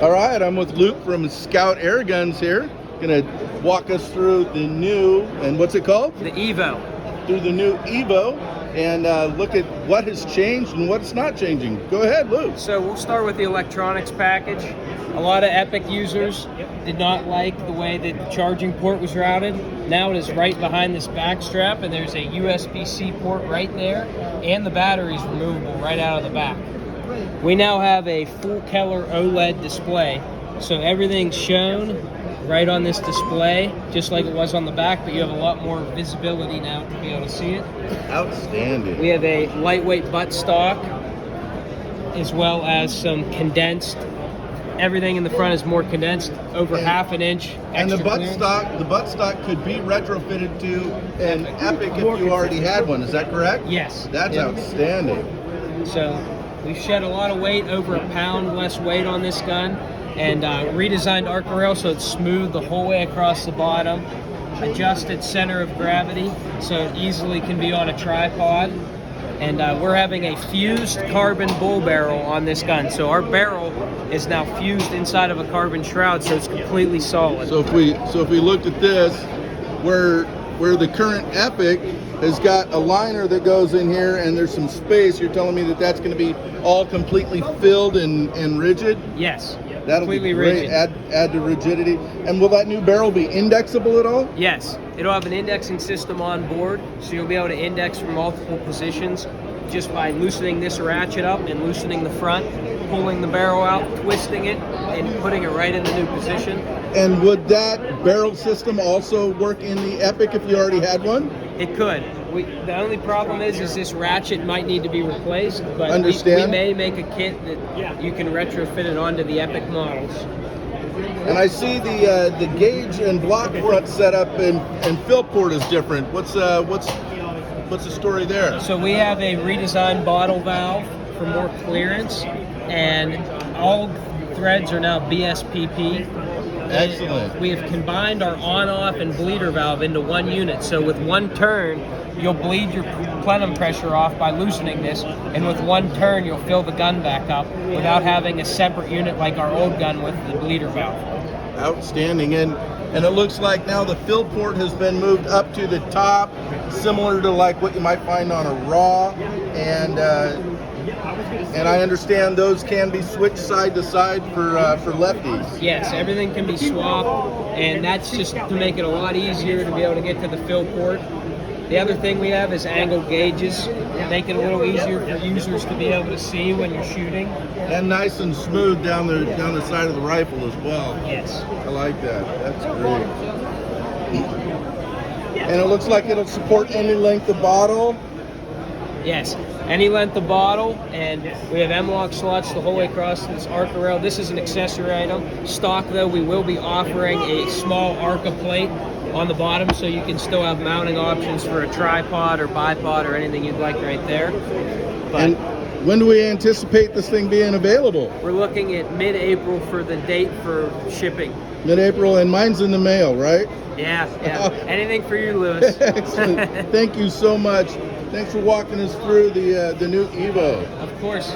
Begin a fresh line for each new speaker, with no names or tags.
All right, I'm with Luke from Skout Air Guns here. Gonna walk us through the new, and what's it called?
The EVO.
Through the new EVO, and look at what has changed and what's not changing. Go ahead, Luke.
So we'll start with the electronics package. A lot of Epic users did not like the way that the charging port was routed. Now it is right behind this back strap, and there's a USB-C port right there, and the battery is removable right out of the back. We now have a full color OLED display, so everything's shown right on this display, just like it was on the back, but you have a lot more visibility now to be able to see it.
Outstanding.
We have a lightweight buttstock, as well as some condensed. Everything in the front is more condensed, over half an inch extra
And the
clearance.
buttstock could be retrofitted to an Epic if you already had one. Is that correct?
Yes.
That's
Yep.
outstanding.
So we've shed a lot of weight, over a pound less weight on this gun, and redesigned arc rail so it's smooth the whole way across the bottom. Adjusted center of gravity so it easily can be on a tripod. And we're having a fused carbon bull barrel on this gun. So our barrel is now fused inside of a carbon shroud, so it's completely solid.
So if we looked at this, where the current Epic has got a liner that goes in here and there's some space, you're telling me that that's going to be all completely filled and rigid?
Yes.
That'll
completely
be great.
rigid.
Add to rigidity. And will that new barrel be indexable at all?
Yes, it'll have an indexing system on board, so you'll be able to index from multiple positions just by loosening this ratchet up and loosening the front, pulling the barrel out, twisting it, and putting it right in the new position.
And would that barrel system also work in the Epic if you already had one?
It could. The only problem is this ratchet might need to be replaced, but we may make a kit that you can retrofit it onto the Epic models.
And I see the gauge and block front setup and fill port is different. What's the story there?
So we have a redesigned bottle valve for more clearance, and all threads are now BSPP.
Excellent.
We have combined our on-off and bleeder valve into one unit. So with one turn, you'll bleed your plenum pressure off by loosening this, and with one turn, you'll fill the gun back up without having a separate unit like our old gun with the bleeder valve. Outstanding.
And it looks like now the fill port has been moved up to the top, similar to like what you might find on a raw, and I understand those can be switched side to side for lefties.
Yes, everything can be swapped, and that's just to make it a lot easier to be able to get to the fill port. The other thing we have is angled gauges, make it a little easier for users to be able to see when you're shooting.
And nice and smooth down the side of the rifle as well.
Yes.
I like that. That's great. And it looks like it'll support any length of bottle.
Yes, any length of bottle, and we have M-lock slots the whole way across this Arca rail. This is an accessory item. Stock though, we will be offering a small Arca plate on the bottom, so you can still have mounting options for a tripod or bipod or anything you'd like right there. But
and when do we anticipate this thing being available?
We're looking at mid-April for the date for shipping.
Mid-April, and mine's in the mail, right?
Yeah. Anything for you, Lewis.
Excellent. Thank you so much. Thanks for walking us through the new EVO.
Of course.